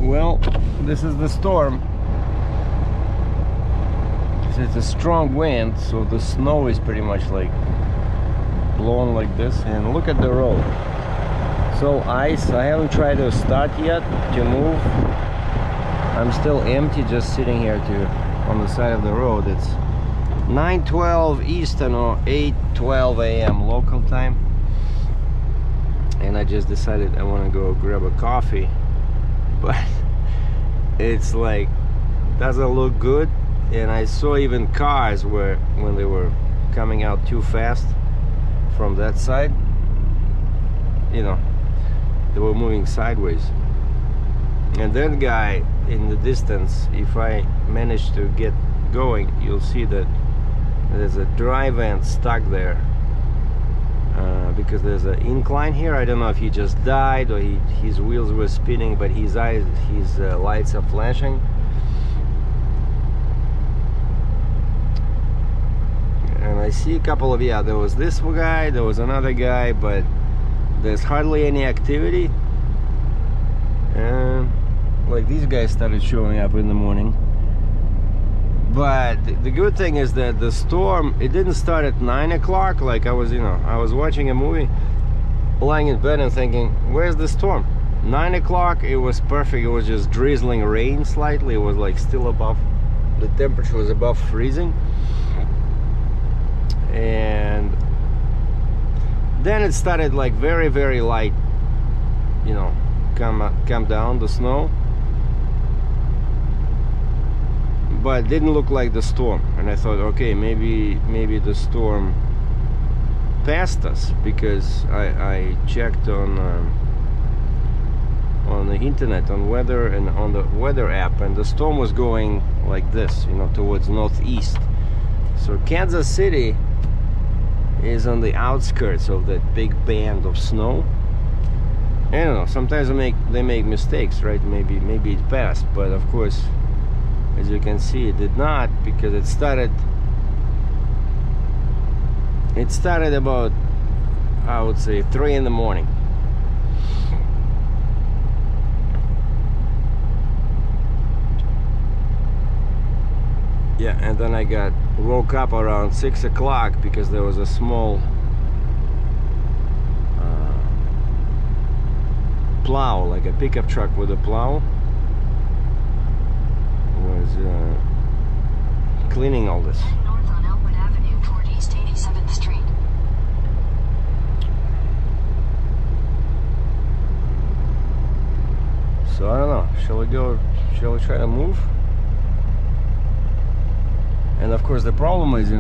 Well, this is the storm. It's a strong wind, so the snow is pretty much like blown like this. And look at the road. It's all ice. I haven't tried to start yet to move. I'm still empty, just sitting here on the side of the road. It's 9:12 Eastern or 8:12 a.m. local time. And I just decided I want to go grab a coffee. But it's like, doesn't look good. And I saw even cars when they were coming out too fast from that side, you know, they were moving sideways. And that guy in the distance, if I manage to get going, you'll see that there's a dry van stuck there because there's an incline here. I don't know if he just died or his wheels were spinning, but his lights are flashing. And I see a couple of, yeah, there was this guy, there was another guy, but there's hardly any activity. And like these guys started showing up in the morning. But the good thing is that the storm, it didn't start at 9 o'clock like I was, I was watching a movie, lying in bed and thinking, where's the storm? 9 o'clock, it was perfect. It was just drizzling rain slightly. It was like still above, the temperature was above freezing. And then it started like very, very light, come down the snow, but it didn't look like the storm. And I thought, okay, maybe the storm passed us, because I checked on the internet, on weather, and on the weather app, and the storm was going like this, towards northeast. So Kansas City is on the outskirts of that big band of snow. I don't know, sometimes they make mistakes, right? Maybe it passed, but of course, as you can see, it did not, because it started about, I would say, 3 in the morning. Yeah, and then I woke up around 6 o'clock because there was a small plow, like a pickup truck with a plow, was cleaning all this. North on Elwood Avenue toward East 87th Street. So I don't know, shall we try to move? And of course the problem is,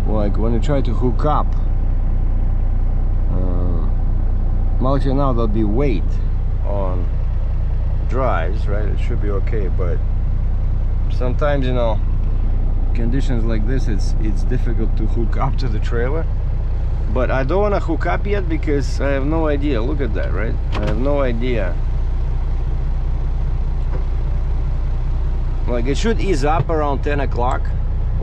like when you try to hook up, well, now there'll be weight on drives, right? It should be okay, but sometimes, conditions like this, it's difficult to hook up to the trailer. But I don't want to hook up yet because I have no idea. Look at that, right? I have no idea. Like, it should ease up around 10 o'clock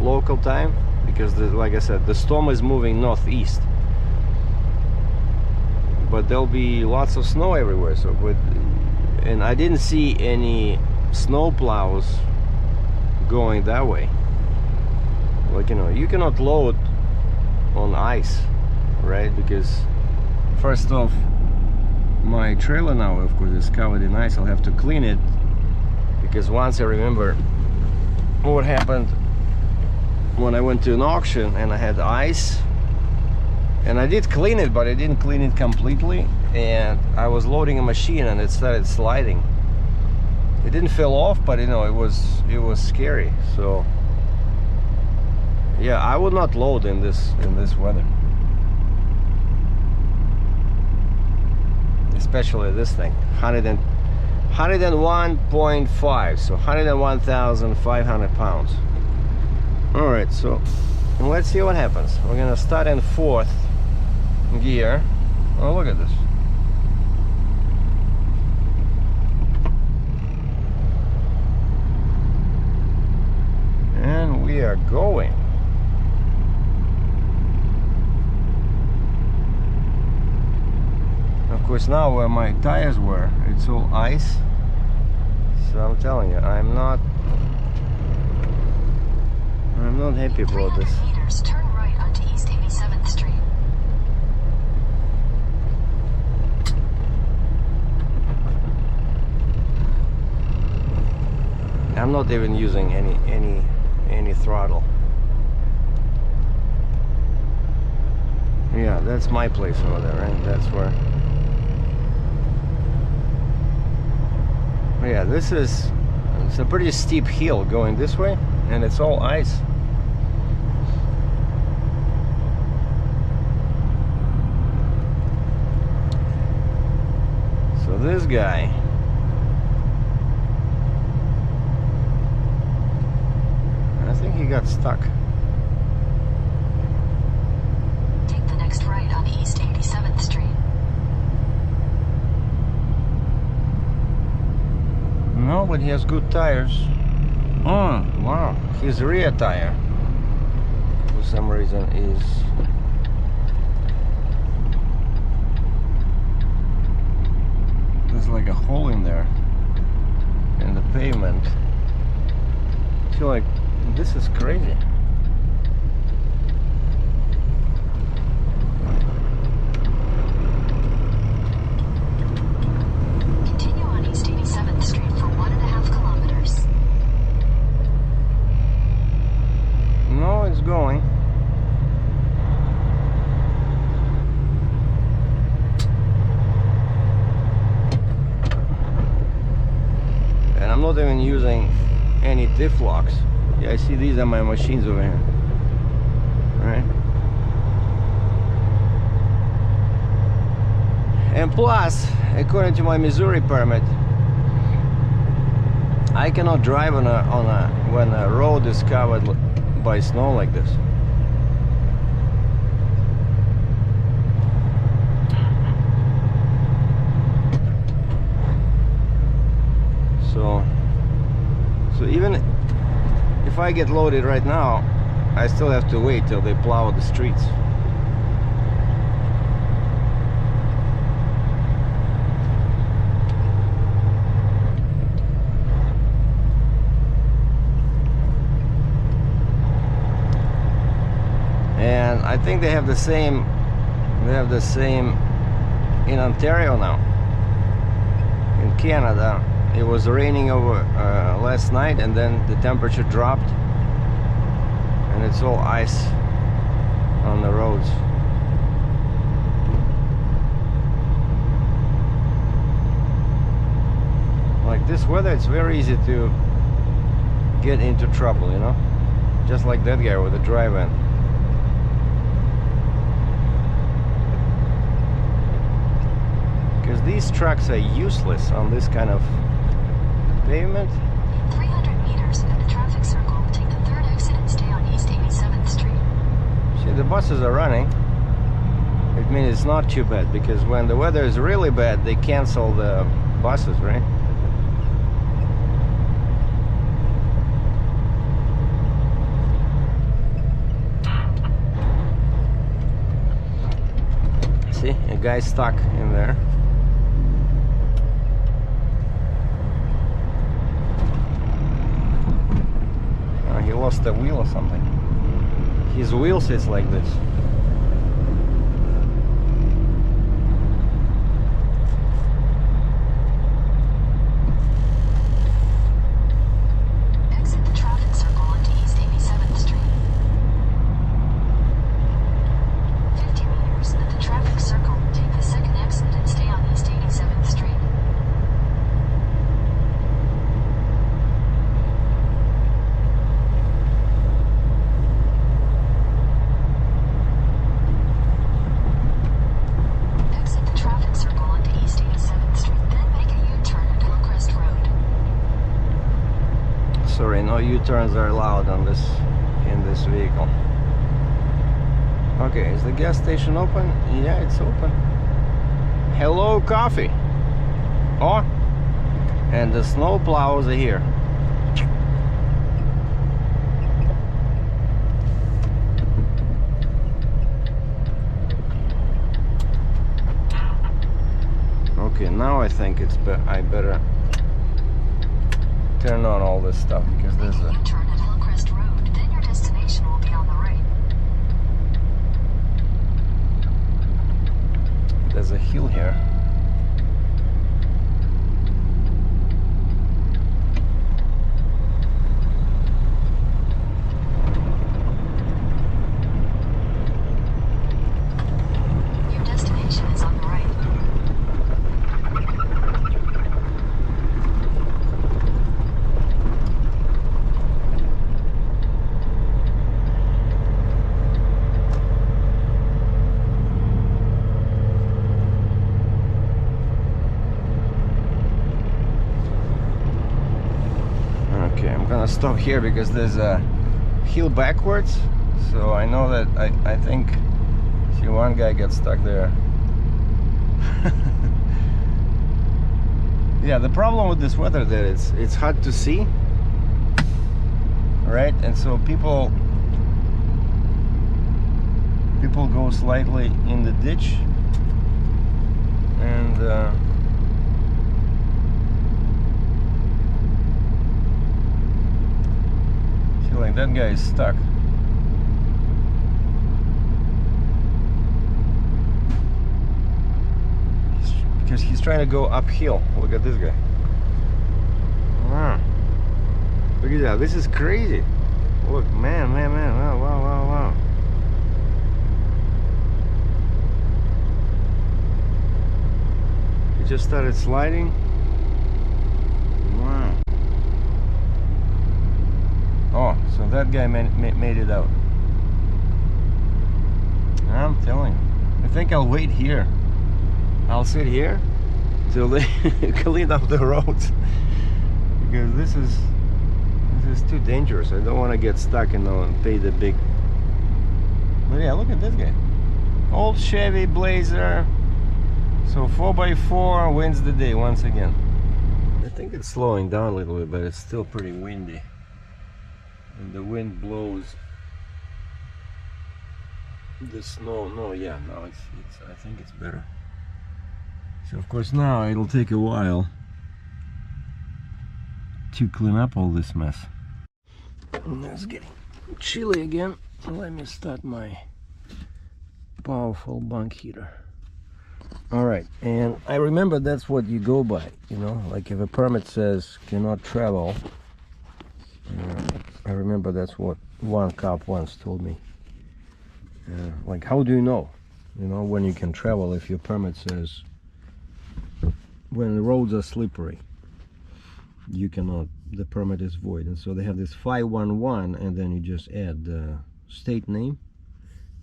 local time, because like I said, the storm is moving northeast, but there'll be lots of snow everywhere. So, and I didn't see any snow plows going that way. Like, you cannot load on ice, right? Because first off, my trailer now, of course, is covered in ice. I'll have to clean it, because once I remember what happened when I went to an auction and I had ice, and I did clean it, but I didn't clean it completely, and I was loading a machine and it started sliding. It didn't fall off, but it was scary. So yeah, I would not load in this weather, especially this thing. 101.5, so 101,500 pounds. All right, so let's see what happens. We're gonna start in 4th gear. Oh, look at this. And we are going. Of course, now where my tires were, it's all ice. So I'm telling you, I'm not happy about 300 this. meters, turn right onto East 87th Street. I'm not even using any throttle. Yeah, that's my place over there, right? That's where. Yeah, it's a pretty steep hill going this way, and it's all ice. So this guy, I think he got stuck. Take the next right on East 87th Street. No, but he has good tires. Oh, wow. His rear tire, for some reason, is... There's like a hole in there, in the pavement. I feel like this is crazy. Continue on East 87th Street for 1.5 kilometers. No, it's going. And I'm not even using any diff locks. Yeah, I see these are my machines over here. Right? And plus, according to my Missouri permit, I cannot drive when a road is covered by snow like this. So even if I get loaded right now, I still have to wait till they plow the streets. And I think they have the same in Ontario now. In Canada, it was raining over last night, and then the temperature dropped, and it's all ice on the roads. Like this weather, it's very easy to get into trouble, you know, just like that guy with the dry van. Because these trucks are useless on this kind of pavement. 300 meters at the traffic circle, take the 3rd exit and stay on East 87th Street. See, the buses are running. It means it's not too bad, because when the weather is really bad, they cancel the buses, right? See, a guy stuck in there. He lost a wheel or something. His wheel sits like this. Exit the traffic circle onto East 87th Street. 50 meters at the traffic circle, take the 2nd exit and stay on East 87th Street. Sorry, no U-turns are allowed on this in this vehicle. Okay, is the gas station open? Yeah, it's open. Hello, coffee. Oh, and the snow plows are here. Okay, now I think I better turn on all this stuff because there's Make a a U-turn at Hillcrest Road, then your destination will be on the right. there's a hill here. Your destination is on the right. Okay, I'm gonna stop here because there's a hill backwards. So I know that I think, see, one guy got stuck there. Yeah, the problem with this weather that it's hard to see, right? And so people go slightly in the ditch, and see, like that guy is stuck. Because he's trying to go uphill. Look at this guy. Wow. Look at that. This is crazy. Look, man. Wow. He just started sliding. Wow. Oh, so that guy made it out. I'm telling you. I think I'll wait here. I'll sit here till they clean up the roads, because this is too dangerous. I don't want to get stuck, you know, and pay the big. But yeah, look at this guy. Old Chevy Blazer. So 4x4 wins the day once again. I think it's slowing down a little bit, but it's still pretty windy, and the wind blows the snow. No, yeah, no, it's I think it's better. So of course now it'll take a while to clean up all this mess. And it's getting chilly again. Let me start my powerful bunk heater. Alright, and I remember that's what you go by, you know, like if a permit says cannot travel. I remember that's what one cop once told me. Like, how do you know, when you can travel if your permit says when the roads are slippery, you cannot, the permit is void. And so they have this 511, and then you just add the state name.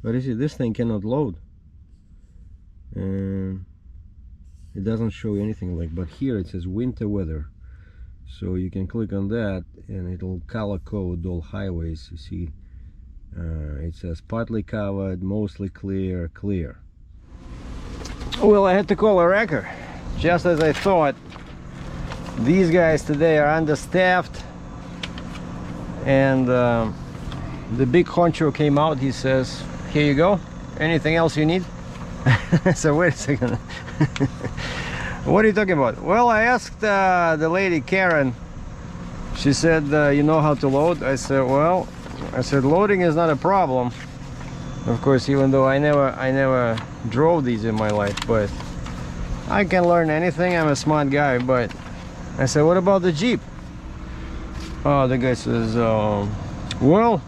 But you see, this thing cannot load, and it doesn't show anything. Like, but here it says winter weather, so you can click on that and it'll color code all highways. You see, it says partly covered, mostly clear, clear. Well, I had to call a wrecker. Just as I thought, these guys today are understaffed, and the big honcho came out. He says, here you go, anything else you need? So wait a second. What are you talking about? Well, I asked the lady Karen. She said, you know how to load? I said, well, loading is not a problem. Of course, even though I never drove these in my life, but I can learn anything. I'm a smart guy. But I said, what about the Jeep? Oh, the guy says, well,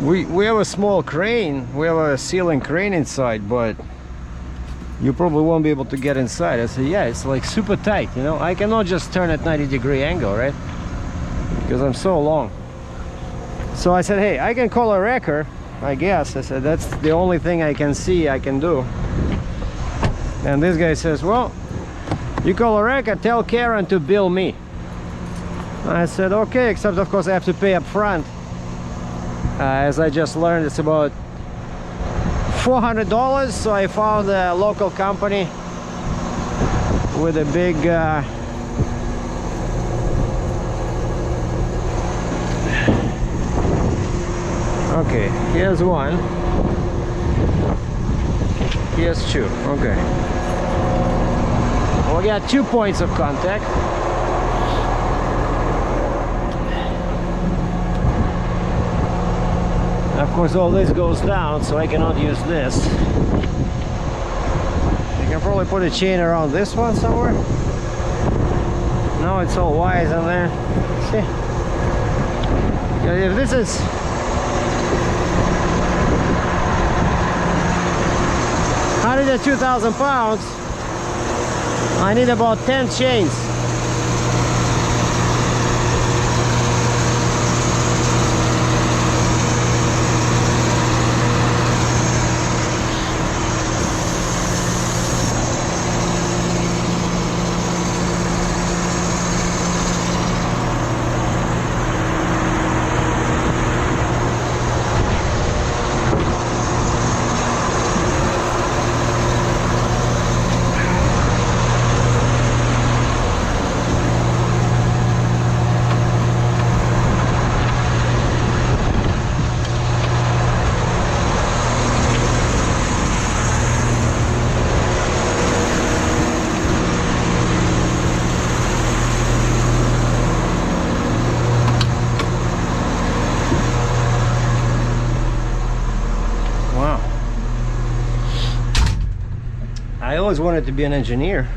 we have a small crane. We have a ceiling crane inside, but you probably won't be able to get inside. I said, yeah, it's like super tight, I cannot just turn at 90-degree angle, right? Because I'm so long. So I said, hey, I can call a wrecker, I guess. I said, that's the only thing I can see I can do. And this guy says, well, you call a wrecker, tell Karen to bill me. I said, okay, except of course I have to pay up front. As I just learned, it's about $400. So I found a local company with a big okay, here's one, here's two. Okay, we got 2 points of contact. course, all this goes down, so I cannot use this. You can probably put a chain around this one somewhere. No, it's all wires in there. See? Yeah, if this is 102,000 pounds, I need about 10 chains. I always wanted to be an engineer.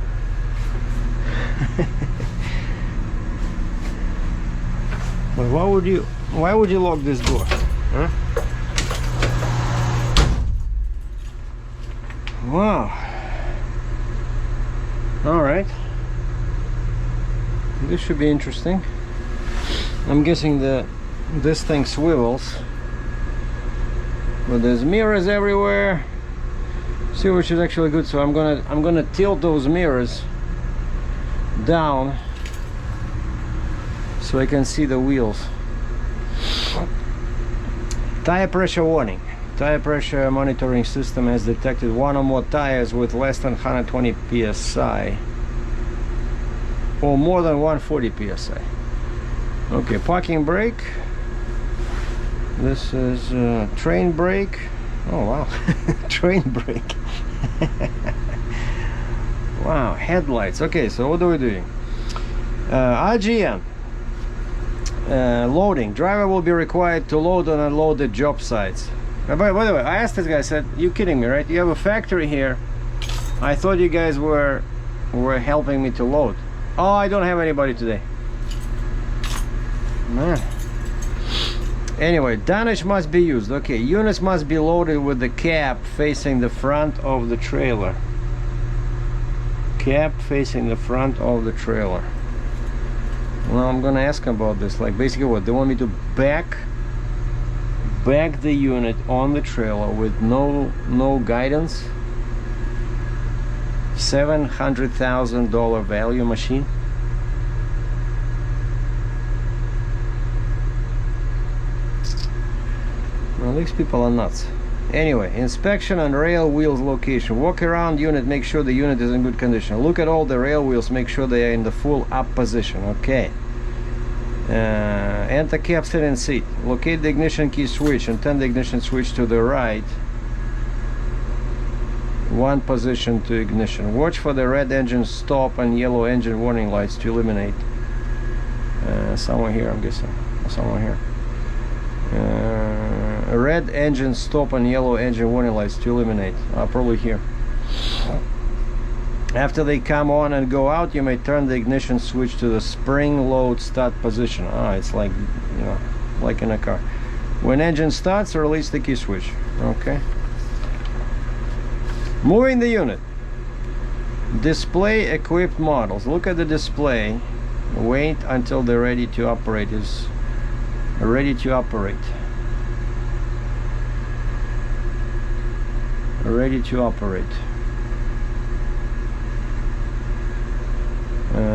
But why would you lock this door? Huh? Wow. All right. This should be interesting. I'm guessing this thing swivels. But there's mirrors everywhere. See, which is actually good. So I'm gonna tilt those mirrors down so I can see the wheels. Tire pressure warning. Tire pressure monitoring system has detected one or more tires with less than 120 psi or more than 140 psi. Okay, parking brake. This is train brake. Oh wow. Train brake. Wow, headlights. Okay, so what are we doing? RGN. Loading. Driver will be required to load and unload at job sites. By the way, I asked this guy, I said, you kidding me, right? You have a factory here. I thought you guys were helping me to load. Oh, I don't have anybody today. Man. Anyway, dunnage must be used. Okay, units must be loaded with the cab facing the front of the trailer. Cab facing the front of the trailer. Well, I'm gonna ask them about this. Like, basically what? They want me to back the unit on the trailer with no guidance. $700,000 value machine. Well, these people are nuts. Anyway, inspection on rail wheels location. Walk around unit, make sure the unit is in good condition. Look at all the rail wheels, make sure they are in the full up position. Okay. Enter cab sitting seat. Locate the ignition key switch and turn the ignition switch to the right. One position to ignition. Watch for the red engine stop and yellow engine warning lights to illuminate. Somewhere here, I'm guessing. Somewhere here. Red engine stop and yellow engine warning lights to illuminate. Probably here. After they come on and go out, you may turn the ignition switch to the spring load start position. It's like, you know, like in a car. When engine starts, release the key switch. Okay. Moving the unit. Display equipped models. Look at the display. Wait until the ready to operate is ready to operate. Ready to operate.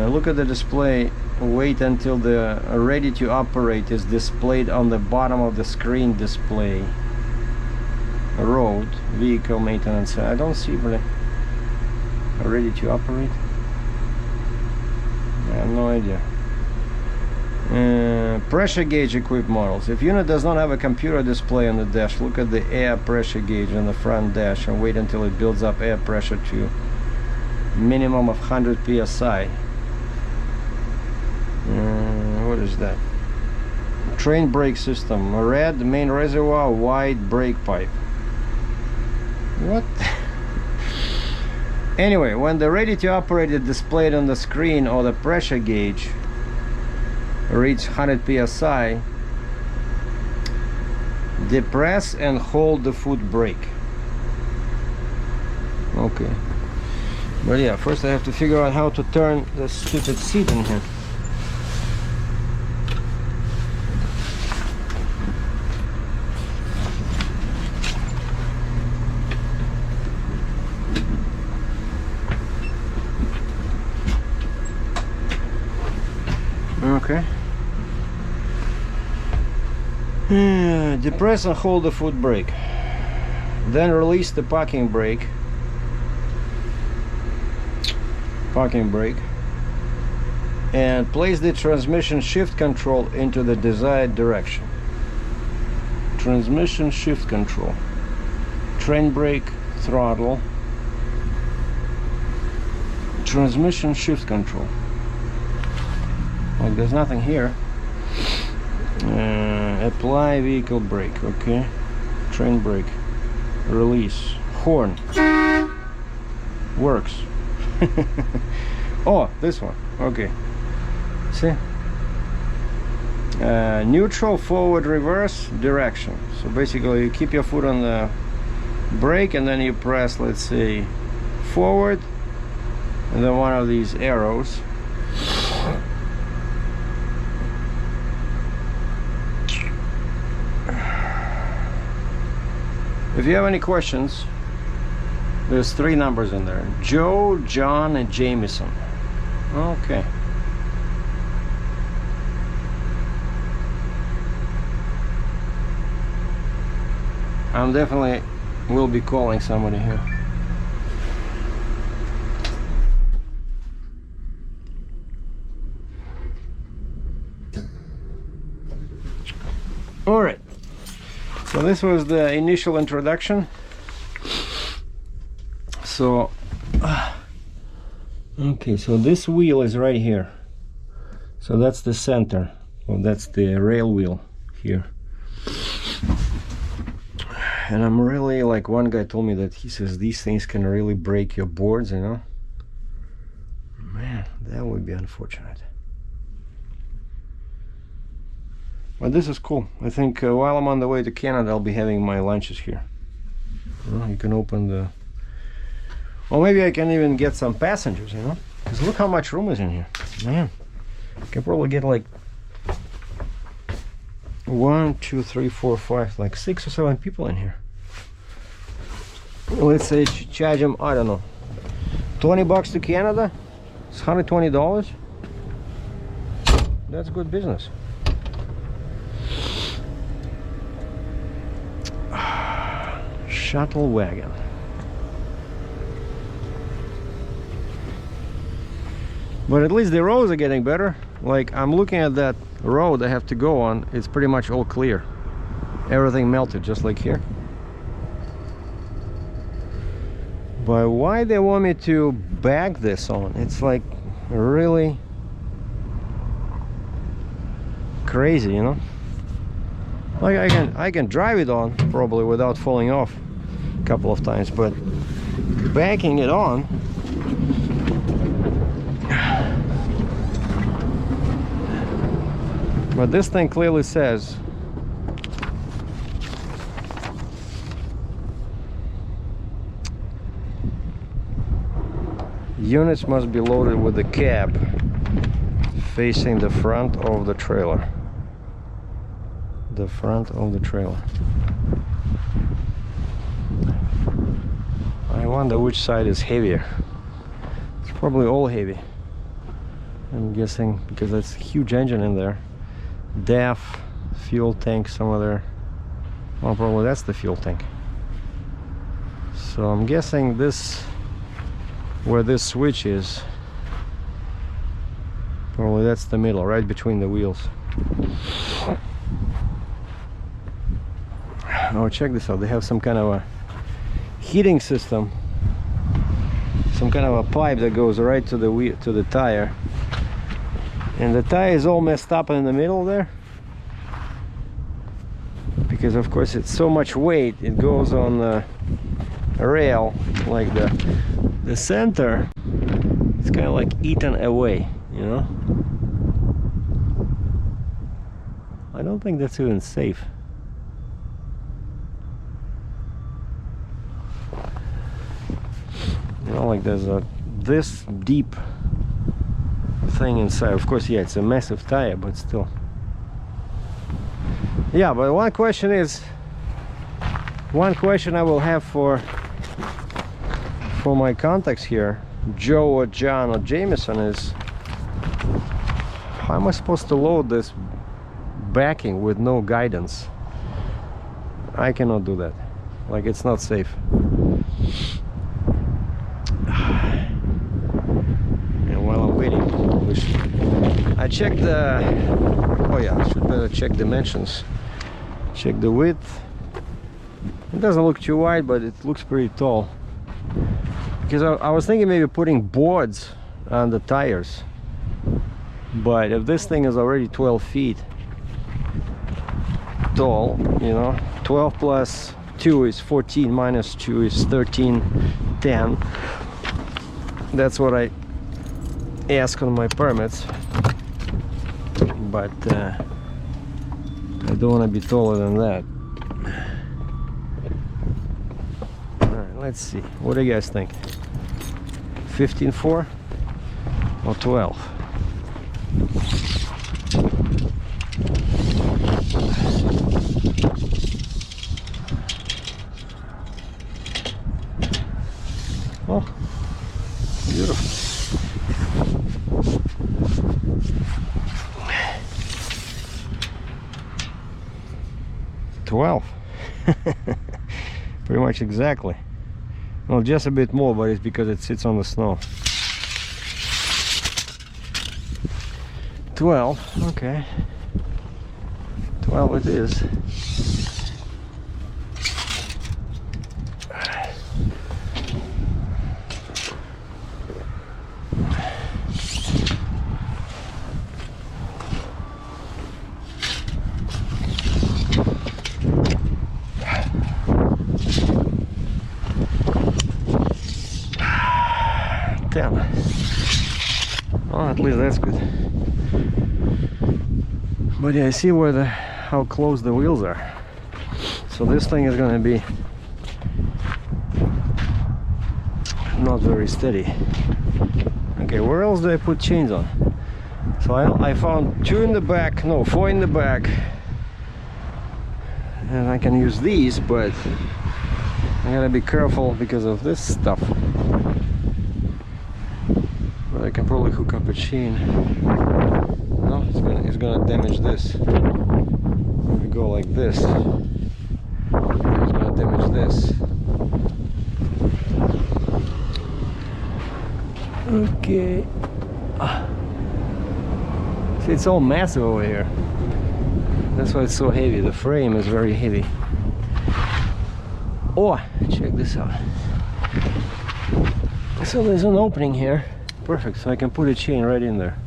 Look at the display. Wait until the ready to operate is displayed on the bottom of the screen display. Road, vehicle maintenance. I don't see really. Ready to operate. I have no idea. Pressure gauge equipped models. If unit does not have a computer display on the dash, look at the air pressure gauge on the front dash and wait until it builds up air pressure to minimum of 100 psi. What is that? Train brake system. Red main reservoir, white brake pipe. What? Anyway, when the ready to operate is displayed on the screen or the pressure gauge reach 100 psi, depress and hold the foot brake. Okay. But yeah, first I have to figure out how to turn the stupid seat in here. Okay. Depress and hold the foot brake. Then release the parking brake. And place the transmission shift control into the desired direction. Transmission shift control. Train brake, throttle. Transmission shift control. Like there's nothing here. Apply vehicle brake. Okay. Train brake. Release. Horn. Works. Oh, this one. Okay. See? Neutral, forward, reverse, direction. So basically you keep your foot on the brake and then you press, let's say, forward, and then one of these arrows. If you have any questions, there's 3 numbers in there: Joe, John, and Jameson. Okay. I'm definitely will be calling somebody here. All right. So this was the initial introduction. So okay, so this wheel is right here. So that's the center. Well, that's the rail wheel here. And I'm really, like, one guy told me that he says these things can really break your boards, you know. Man, that would be unfortunate. But this is cool. I think while I'm on the way to Canada, I'll be having my lunches here. Well, you can open the... Well, maybe I can even get some passengers, you know. Because look how much room is in here. Man, I can probably get like 1, 2, 3, 4, 5, like 6 or 7 people in here. Let's say charge them, I don't know, $20 to Canada. It's $120. That's good business. Shuttle wagon. But at least the roads are getting better. Like, I'm looking at that road I have to go on. It's pretty much all clear. Everything melted, just like here. But why they want me to back this on? It's like really crazy, you know. Like I can drive it on probably without falling off a couple of times, but backing it on, but this thing clearly says units must be loaded with the cab facing the front of the trailer. The front of the trailer. I wonder which side is heavier. It's probably all heavy, I'm guessing, because that's a huge engine in there. DAF, fuel tank, some other... Well, probably that's the fuel tank. So I'm guessing this, where this switch is, probably that's the middle, right between the wheels. Oh, check this out. They have some kind of a heating system, some kind of a pipe that goes right to the wheel, to the tire, and the tire is all messed up in the middle there. because of course it's so much weight, it goes on a rail, like the center, it's kind of like eaten away, you know. I don't think that's even safe. You know, like there's a this deep thing inside. Of course, yeah, it's a massive tire, but still. Yeah, but one question I will have for my contacts here, Joe or John or Jameson, is how am I supposed to load this backing with no guidance? I cannot do that. Like, it's not safe. And while I'm waiting, I checked the, oh yeah, I should better check dimensions. Check the width. It doesn't look too wide, but it looks pretty tall. Because I was thinking maybe putting boards on the tires. But if this thing is already 12 feet tall, you know, 12 plus 2 is 14, minus 2 is 13, 10. That's what I ask on my permits. But I don't want to be taller than that. Alright, let's see. What do you guys think? 15.4 or 12? Oh, beautiful. 12. Pretty much exactly. Well, just a bit more, but it's because it sits on the snow. 12, okay. 12 it is. Oh, at least that's good. But yeah, I see where how close the wheels are. So this thing is gonna be not very steady. Okay, where else do I put chains on? So I found 2 in the back, no, 4 in the back, and I can use these, but I gotta be careful because of this stuff. I can probably hook up a chain. No, it's gonna damage this. If we go like this, it's gonna damage this. Okay. See, it's all massive over here. That's why it's so heavy. The frame is very heavy. Oh, check this out. So there's an opening here. Perfect, so I can put a chain right in there.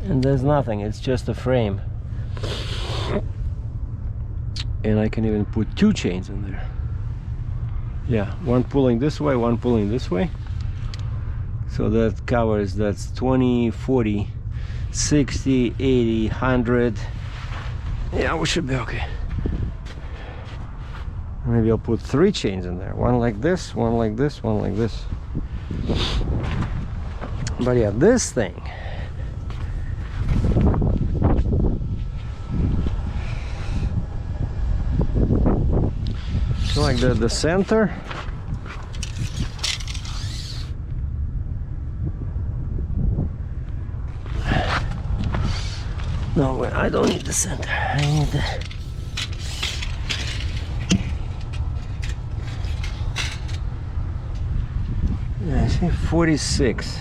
And there's nothing, it's just a frame. And I can even put 2 chains in there. Yeah, one pulling this way, one pulling this way. So that covers, that's 20, 40, 60, 80, 100. Yeah, we should be okay. Maybe I'll put 3 chains in there. One like this, one like this, one like this. But yeah, this thing, so like the center, no, I don't need the center, I need the, yeah, I see 46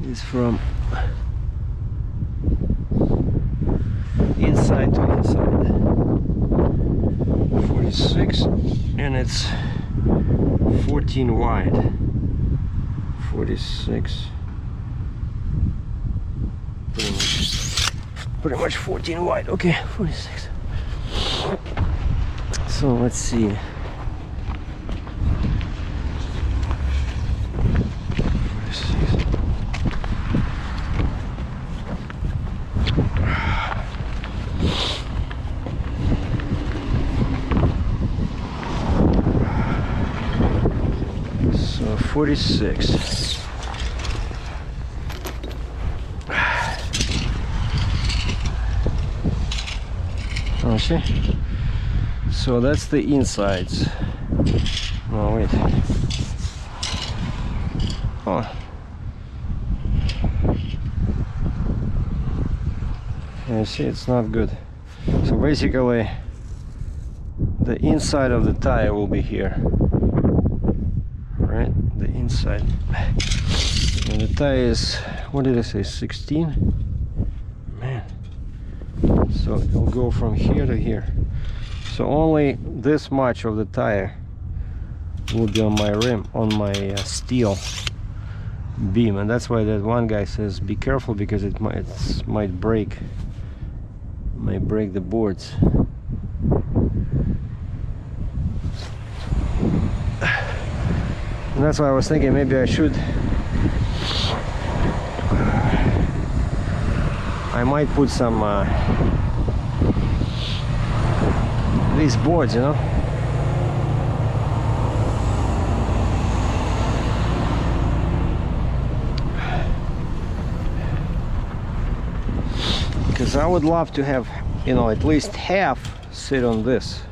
is from inside to inside. 46, and it's 14 wide. 46. pretty much 14 wide. Okay, 46. So let's see. 46. So 46. Oh, see? So that's the insides. Oh, wait. Oh. You see, it's not good. So basically, the inside of the tire will be here. Right? The inside. And the tire is, what did I say, 16? Man. So it'll go from here to here. So only this much of the tire will be on my rim, on my steel beam, and that's why that one guy says be careful because it might break the boards. And that's why I was thinking maybe I might put some these boards, you know. Because I would love to have, you know, at least half sit on this.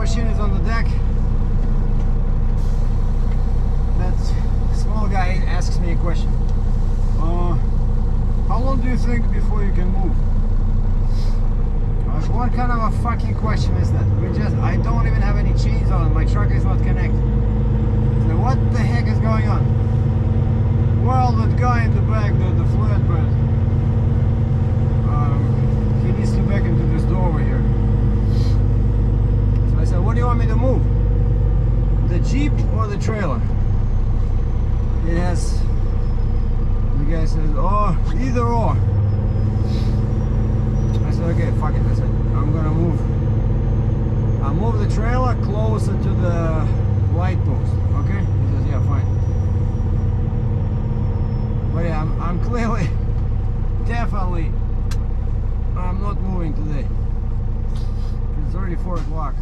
machine is on the deck. That small guy asks me a question. How long do you think before you can move? What kind of a fucking question is that? I don't even have any chains on. My truck is not connected. So what the heck is going on? Well, that guy in the back, the flatbed, he needs to back into this door over here. So I said, what do you want me to move? The Jeep or the trailer? It has, the guy says, oh, either or. I said, okay, fuck it. I said, I'm gonna move. I'll move the trailer closer to the light post. Okay? He says, yeah, fine. But yeah, I'm clearly, definitely, I'm not moving today. It's already 4 o'clock.